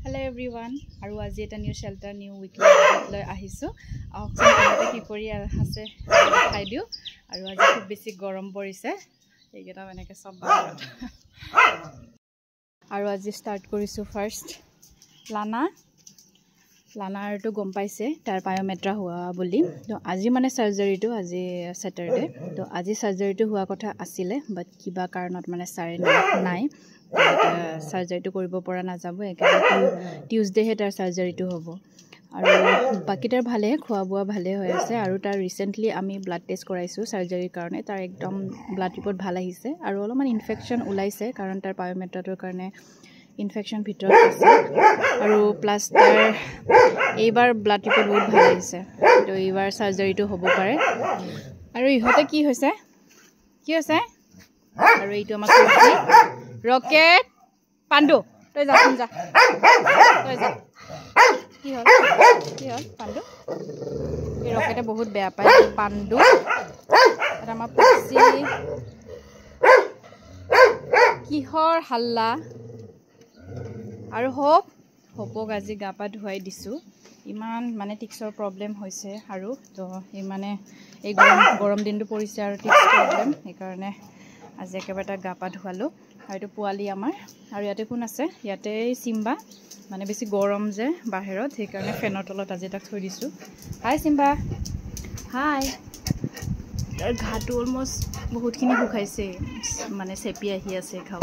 Hello everyone, আৰু আজি এটা নিউ শেল্টাৰ নিউ উইকলি লৈ আহিছো আহকচোন কি কৰি আছে খাই দিও আৰু আজি খুব বেছি গৰম পৰিছে এইকেইটা এনেকৈ সব বাহিৰত আৰু আজি ষ্টাৰ্ট কৰিছো ফাৰ্স্ট লানাৰটো গম পাইছে তাৰ বায়োমেট্ৰা হোৱা বুলি তো আজি মানে সাৰ্জাৰীটো আজি স্যাটাৰডে তো আজি সাৰ্জাৰীটো হোৱা কথা আছিলে বাট কিবা কাৰণত মানে সাৰে নাই সাৰ্জাৰীটো কৰিব পৰা নাযাব একেবাৰে টিউজডে হে তাৰ সাৰ্জাৰীটো হ'ব আৰু বাকিটাৰ ভালে খোৱা বোৱা ভালে হৈ আছে আৰু তাৰ ৰিসেন্টলি আমি ব্লাড টেষ্ট কৰাইছো সাৰ্জাৰীৰ কাৰণে তাৰ একদম ব্লাড ৰিপৰ্ট ভাল আহিছে আৰু অলপমান ইনফেকশন ওলাইছে কাৰণ তাৰ বায়োমেট্ৰাটোৰ কাৰণে ইনফেকশন ভিতৰত আছে আৰু প্লাস তাৰ এইবাৰ ব্লাড ৰিপৰ্ট বহুত ভাল আহিছে তো এইবাৰ সাৰ্জাৰীটো হ'ব পাৰে আৰু ইহতে কি হৈছে আৰু এইটো আমাৰ ৰকেট পাণ্ডু তই যা কি হল পাণ্ডু এই ৰকেটে বহুত বেয়া পায় পাণ্ডু এটা আমাৰ পুচি কিহৰ হাল্লা আৰু হপক আজি গা পা ধুৱাই দিছো ইমান মানে টিক্সৰ প্ৰবলেম হৈছে আৰু তো এই মানে এই গৰম দিনটো পৰিছে আৰু টিক্স প্ৰবলেম সেইকাৰণে আজি একেবাৰে তাক গা পা ধুৱালো আৰু এইটো পোৱালি আমাৰ আৰু ইয়াতে কোন আছে ইয়াতে সিম্বা মানে বেছি গৰম যে বাহিৰত সেইকাৰণে ফেনৰ তলত আজি তাক থৈ দিছো হাই সিম্বা হাই তাৰ ঘাটো অলমোষ্ট বহুতখিনি শুকাইছে মানে চেপি আহি আছে খাব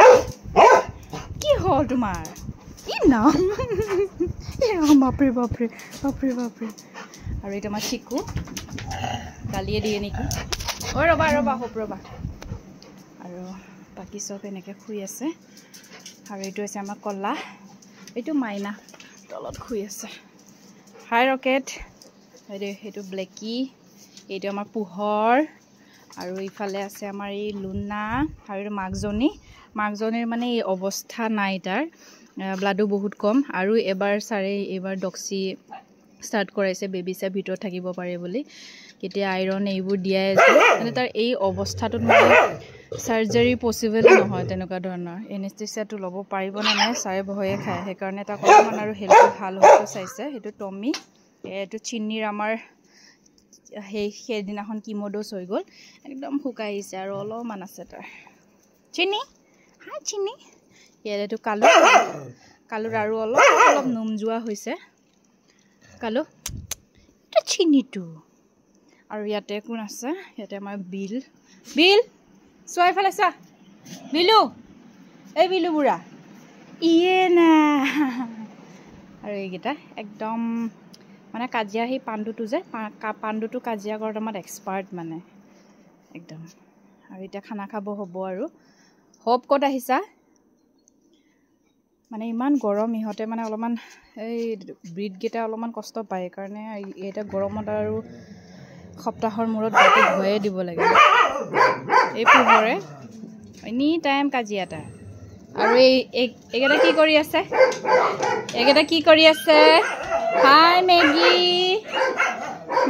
কি হ'ল তোমাৰ কি নাম বাপৰে আৰু এটা আমাৰ চিকু গালিয়ে দিয়ে নেকি ঐ ৰবা আৰু বাকি সব এনেকৈ শুই আছে আৰু এইটো আছে আমাৰ কলা এইটো মাইনা তলত শুই আছে হাই ৰকেট এইটো ব্লেকি এইটো আমাৰ পোহৰ আৰু ইফালে আছে আমাৰ এই লুনা আৰু মাকজনীৰ মানে এই অৱস্থা নাই তাৰ ব্লাডো বহুত কম আৰু এবাৰ ডক্সি ষ্টাৰ্ট কৰাইছে বেবি চাই ভিতৰত থাকিব পাৰে বুলি কেতিয়া আইৰন এইবোৰ দিয়াই আছে মানে তাৰ এই অৱস্থাটোত মানে সাৰ্জাৰী পসিবল নহয় তেনেকুৱা ধৰণৰ এনেস্থেচিয়াটো ল'ব পাৰিব না নাই চাই ভয়ে খায় সেইকাৰণে তাক অলপমান আৰু হেল্থ ভাল হোৱাটো চাইছে সেইটো টমি এইটো চিনিৰ আমাৰ সেইদিনাখন কিমোডোজ হৈ গ'ল একদম শুকাই আহিছে আৰু অলপমান আছে তাৰ চিনি হাই চিনি ইয়াতো কালুৰ আৰু অলপ নুম যোৱা হৈছে কালু এটা চিনিটো আৰু ইয়াতে কোন আছে ইয়াতে আমাৰ বিল চোৱাই ফালে চা বিলু বুঢ়া ইয়ে না আৰু এইকেইটা একদম মানে কাজিয়া সেই পাণ্ডুটো কাজিয়া কৰাত আমাৰ এক্সপাৰ্ট মানে একদম আৰু এতিয়া খানা খাব হ'ব আৰু ক'ত আহিছা মানে ইমান গৰম ইহঁতে মানে অলপমান এই ব্ৰিডকেইটা অলপমান কষ্ট পায় কাৰণে এটা গৰমত আৰু সপ্তাহৰ মূৰত গাটো ধুৱাই দিব লাগে এই পোহৰে এনি টাইম কাজিয়া এটা আৰু এইকেইটা কি কৰি আছে হাই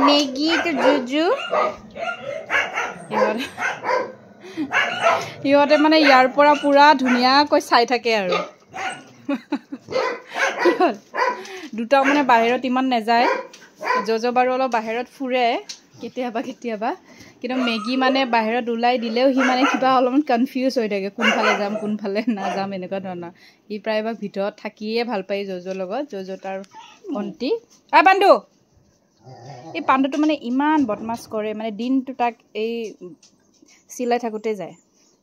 মেগী তো জুজু ইহঁতে মানে ইয়াৰ পৰা পুৰা ধুনীয়াকৈ চাই থাকে আৰু কি হ'ল দুটা মানে বাহিৰত ইমান নাযায় জজো বাৰু অলপ বাহিৰত ফুৰে কেতিয়াবা কিন্তু মেগী মানে বাহিৰত ওলাই দিলেও সি মানে কিবা অলপমান কনফিউজ হৈ থাকে কোনফালে যাম কোনফালে নাযাম এনেকুৱা ধৰণৰ সি প্ৰায়ভাগ ভিতৰত থাকিয়ে ভাল পায় জজোৰ লগত জজো তাৰ ভণ্টি পাণ্ডু এই পাণ্ডুটো মানে ইমান বদমাছ কৰে মানে দিনটো তাক এই চিলাই থাকোঁতে যায়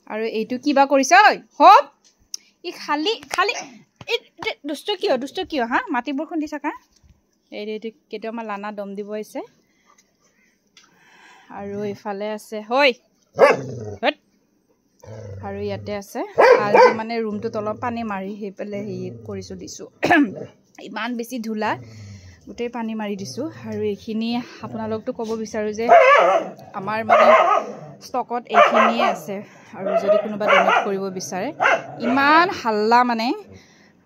আৰু এইটো কিবা কৰিছে ই খালি এই দুষ্ট কিয় হা মাটিবোৰ খুন্দি থাকা এইটো কেতিয়াবা লানা দম দিব আহিছে আৰু ইফালে আছে আৰু ইয়াতে আছে আজি মানে ৰুমটোত অলপ পানী মাৰি পেলাই কৰিছো দিছো ইমান বেছি ধূলা গোটেই পানী মাৰি দিছো আৰু এইখিনি আপোনালোকতো ক'ব বিচাৰো যে আমাৰ মানে ষ্টকত এইখিনিয়ে আছে আৰু যদি কোনোবা ডনেট কৰিব বিচাৰে ইমান হাল্লা মানে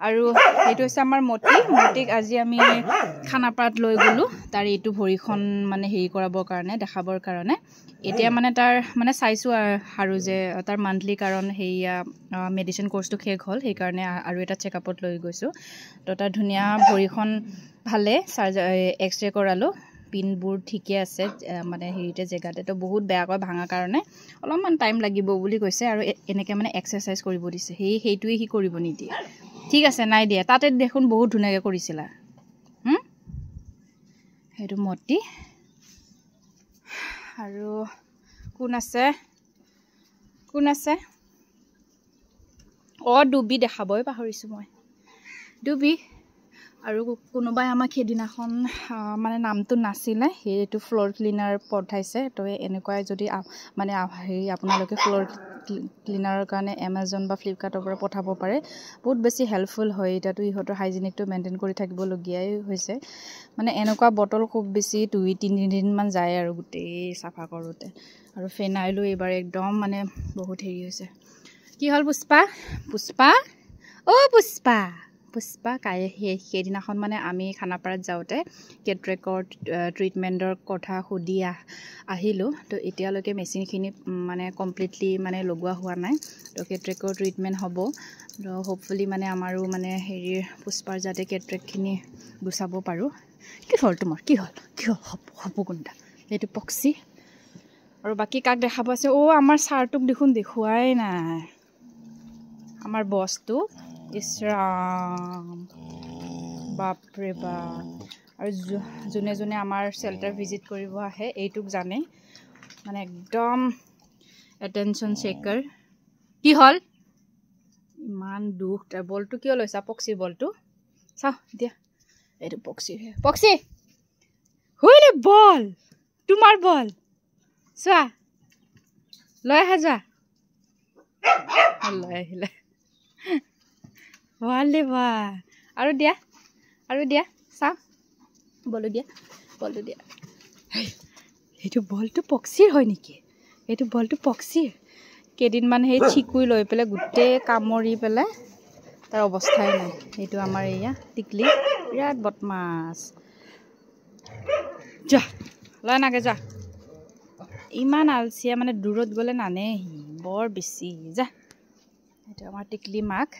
আৰু এইটো হৈছে আমাৰ মতিক আজি আমি খানাপাৰাত লৈ গ'লোঁ তাৰ এইটো ভৰিখন মানে হেৰি কৰাবৰ কাৰণে দেখাবৰ কাৰণে এতিয়া মানে তাৰ মানে চাইছোঁ আৰু যে তাৰ মান্থলি কাৰণ সেয়া মেডিচিন কোৰ্চটো শেষ হ'ল সেইকাৰণে আৰু এটা চেকআপত লৈ গৈছোঁ তো তাৰ ধুনীয়া ভৰিখন ভালে এক্সৰে কৰালোঁ পিনবোৰ ঠিকে আছে মানে হেৰিতে জেগাতে তো বহুত বেয়াকৈ ভাঙা কাৰণে অলপমান টাইম লাগিব বুলি কৈছে আৰু এনেকৈ মানে এক্সাৰচাইজ কৰিব দিছে সেইটোৱে সি কৰিব নিদিয়ে ঠিক আছে নাই দিয়া তাতে দেখোন বহুত ধুনীয়াকৈ কৰিছিলা সেইটো মতি আৰু কোন আছে ডুবি দেখাবই পাহৰিছোঁ মই ডুবি আৰু কোনোবাই আমাক সেইদিনাখন মানে নামটো নাছিলে সেইটো ফ্ল'ৰ ক্লিনাৰ পঠাইছে তো এনেকুৱাই যদি মানে হেৰি আপোনালোকে ফ্ল'ৰ ক্লিনাৰৰ কাৰণে এমাজন বা ফ্লিপকাৰ্টৰ পৰা পঠাব পাৰে বহুত বেছি হেল্পফুল হয় এতিয়াতো ইহঁতৰ হাইজিনিকটো মেইনটেইন কৰি থাকিবলগীয়াই হৈছে মানে এনেকুৱা বটল খুব বেছি 2-3 দিনমান যায় আৰু গোটেই চাফা কৰোঁতে আৰু ফেনাইলো এইবাৰ একদম মানে বহুত হেৰি হৈছে কি হ'ল পুষ্পা সেইদিনাখন মানে আমি খানাপাৰাত যাওঁতে কেটৰেকৰ ট্ৰিটমেণ্টৰ কথা সুধি আহিলোঁ তো এতিয়ালৈকে মেচিনখিনি মানে কমপ্লিটলি মানে লগোৱা হোৱা নাই তো কেটৰেকৰ ট্ৰিটমেণ্ট হ'ব তো হোপফুলি মানে আমাৰো মানে হেৰিৰ পুষ্পাৰ যাতে কেটৰেকখিনি গুচাব পাৰোঁ কি হ'ল তোমাৰ কি হ'ল সপোকুণ্ডা এইটো পক্সি আৰু বাকী কাক দেখাব আছে আমাৰ ছাৰটোক দেখোন দেখুৱাই নাই আমাৰ বছটো ইছৰাম বাপৰে বাপ আৰু যোনে আমাৰ চেল্টাৰ ভিজিট কৰিব আহে এইটোক জানে মানে একদম এটেনশ্যন চেকাৰ কি হ'ল ইমান দুখ তাৰ বলটো কিয় লৈছা পক্সিৰ বলটো চাওঁ দিয়া এইটো পক্সি হুইলে বল তোমাৰ বল চোৱা লৈ আহা যোৱা লৈ আহিলে ভালে বা আৰু দিয়া চাওঁ বলটো দিয়া এইটো বলটো পক্সিৰ হয় নেকি এইটো বলটো পক্সিৰ কেইদিনমান সেই চিকুই লৈ পেলাই গোটেই কামুৰি পেলাই তাৰ অৱস্থাই নাই এইটো আমাৰ এয়া টিকলি বিৰাট বদমাছ যা লৈ নাগে যা ইমান আলচিয়া মানে দূৰত গ'লে নানেহি বৰ বেছি যা এইটো আমাৰ টিকলি মাক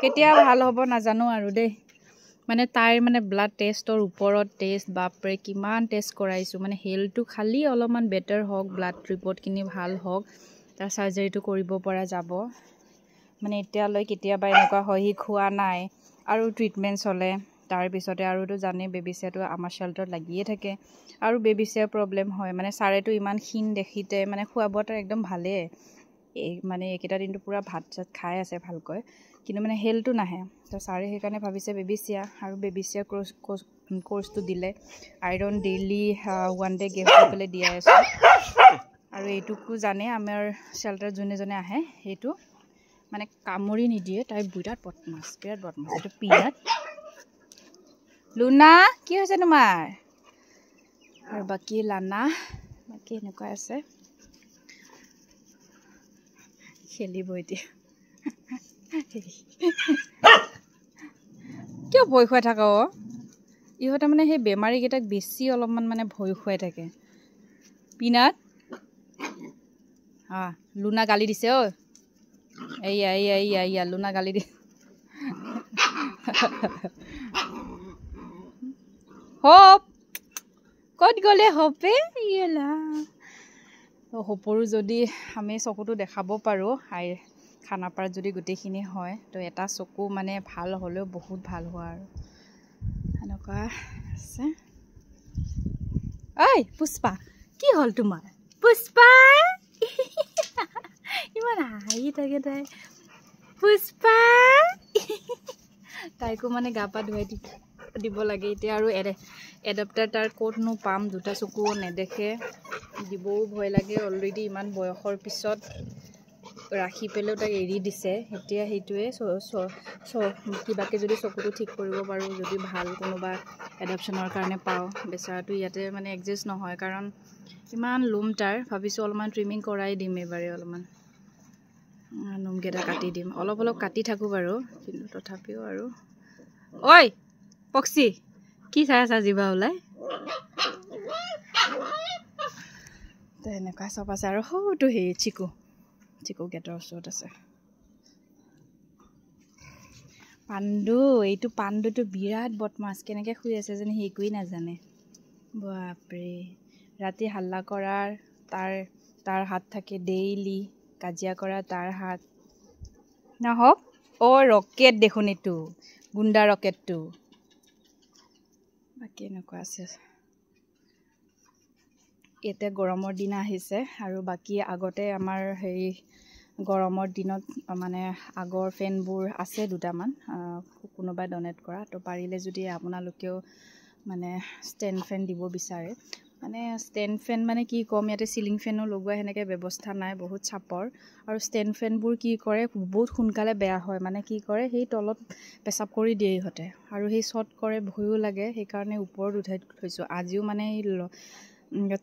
কেতিয়া ভাল হ'ব নাজানো আৰু দেই মানে তাইৰ মানে ব্লাড টেষ্টৰ ওপৰত টেষ্ট বাপৰে কিমান টেষ্ট কৰাইছোঁ মানে হেল্থটো খালি অলপমান বেটাৰ হওক ব্লাড ৰিপৰ্টখিনি ভাল হওক তাৰ চাৰ্জাৰীটো কৰিব পৰা যাব মানে এতিয়ালৈ কেতিয়াবা এনেকুৱা হয় সি খোৱা নাই আৰু ট্ৰিটমেণ্ট চলে তাৰপিছতে আৰুতো জানেই বেবী চেয়াৰটো আমাৰ চেল্টাৰত লাগিয়ে থাকে আৰু বেবী চেয়াৰ প্ৰব্লেম হয় মানে ছাৰেতো ইমান ক্ষীণ দেখিতে মানে খোৱা বোৱা তাৰ একদম ভালেই মানে এইকেইটা দিনটো পূৰা ভাত চাত খাই আছে ভালকৈ কিন্তু মানে হেল্থটো নাহে তো ছাৰে সেইকাৰণে ভাবিছে বেবী চেয়াৰ আৰু বেবী চেয়াৰ কোৰ্চটো দিলে আইৰণ ডেইলি 1 ডে গেপ দি পেলাই দিয়াই আছোঁ আৰু এইটোকো জানে আমাৰ চেল্টাৰ যোনে আহে সেইটো মানে কামুৰি নিদিয়ে তাই বিৰাট বদমাছ এইটো পিয়াত লুনা কি হৈছে তোমাৰ আৰু বাকী লানা বাকী এনেকুৱা আছে খেলিব এতিয়া কিয় ভয় খুৱাই থাকা ইহঁতে মানে সেই বেমাৰীকেইটাক বেছি অলপমান মানে ভয় খুৱাই থাকে পিনাত লুনা গালি দিছে এয়া লুনা গালি দি হপ ক'ত গ'লে হপে হপৰো যদি আমি চকুটো দেখাব পাৰোঁ খানাপাৰাত যদি গোটেইখিনি হয় তো এটা চকু মানে ভাল হ'লেও বহুত ভাল হোৱা আৰু এনেকুৱা আছে ঐ পুষ্পা কি হ'ল তোমাৰ পুষ্পা ইমান হাঁহি থাকে তাই পুষ্পা তাইকো মানে গা পা ধুৱাই দিব লাগে এতিয়া আৰু এডাপ্টাৰ তাৰ ক'তনো পাম দুটা চকুও নেদেখে দিবও ভয় লাগে অলৰেডি ইমান বয়সৰ পিছত ৰাখি পেলাইও তাক এৰি দিছে এতিয়া সেইটোৱে কিবাকে যদি চকুটো ঠিক কৰিব পাৰোঁ যদি ভাল কোনোবা এডাপশ্যনৰ কাৰণে পাওঁ বেচাৰাটো ইয়াতে মানে এডজাষ্ট নহয় কাৰণ ইমান লুম তাৰ ভাবিছোঁ অলপমান ট্ৰিমিং কৰাই দিম এইবাৰে অলপমান নোমকেইটা কাটি দিম অলপ অলপ কাটি থাকোঁ বাৰু কিন্তু তথাপিও আৰু ঐ পক্ষী কি চাই আছা জিভা ওলাই তো এনেকুৱা চব আছে আৰু সৰুটো সেই চিকু গেটৰ ওচৰত আছে পাণ্ডু এইটো পাণ্ডুটো বিৰাট বদমাছ কেনেকৈ শুই আছে যেন সি একোৱেই নাজানে বাপৰে ৰাতি হাল্লা কৰাৰ তাৰ হাত থাকে ডেইলি কাজিয়া কৰা তাৰ হাত নহওক ৰকেট দেখোন এইটো গুণ্ডা ৰকেটটো বাকী এনেকুৱা আছে এতিয়া গৰমৰ দিন আহিছে আৰু বাকী আগতে আমাৰ হেৰি গৰমৰ দিনত মানে আগৰ ফেনবোৰ আছে দুটামান কোনোবাই ডনেট কৰা তো পাৰিলে যদি আপোনালোকেও মানে ষ্টেণ্ড ফেন দিব বিচাৰে মানে ষ্টেণ্ড ফেন মানে কি ক'ম ইয়াতে চিলিং ফেনো লগোৱা সেনেকৈ ব্যৱস্থা নাই বহুত চাপৰ আৰু ষ্টেণ্ড ফেনবোৰ কি কৰে বহুত সোনকালে বেয়া হয় মানে কি কৰে সেই তলত পেচাব কৰি দিয়ে ইহঁতে আৰু সেই শ্বৰ্ট কৰে ভয়ো লাগে সেইকাৰণে ওপৰত উঠাই থৈছোঁ আজিও মানে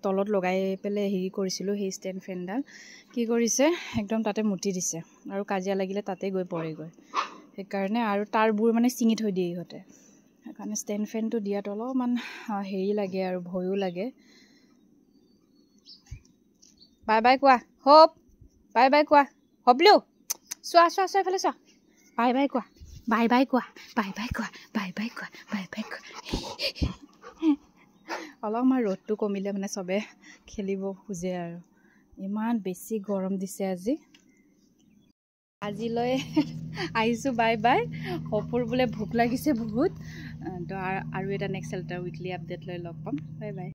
তলত লগাই পেলাই হেৰি কৰিছিলোঁ সেই ষ্টেণ্ড ফেনডাল কি কৰিছে একদম তাতে মুতি দিছে আৰু কাজিয়া লাগিলে তাতে গৈ পৰেগৈ সেইকাৰণে আৰু তাৰবোৰ মানে ছিঙি থৈ দিয়ে ইহঁতে সেইকাৰণে ষ্টেণ্ড ফেনটো দিয়াত অলপমান হেৰি লাগে আৰু ভয়ো লাগে বাই বাই কোৱা হোপ বাই বাই কোৱা হবলিও চোৱা এইফালে চোৱা বাই বাই কোৱা বাই বাই কোৱা বাই বাই কোৱা বাই বাই কোৱা বাই বাই কোৱা অলপমান ৰ'দটো কমিলে মানে চবে খেলিব খোজে আৰু ইমান বেছি গৰম দিছে আজিলৈ আহিছোঁ বাই বাই সপুৰ বোলে ভোক লাগিছে বহুত তো আৰু এটা নেক্সট উইকলি আপডেট লৈ লগ পাম বাই বাই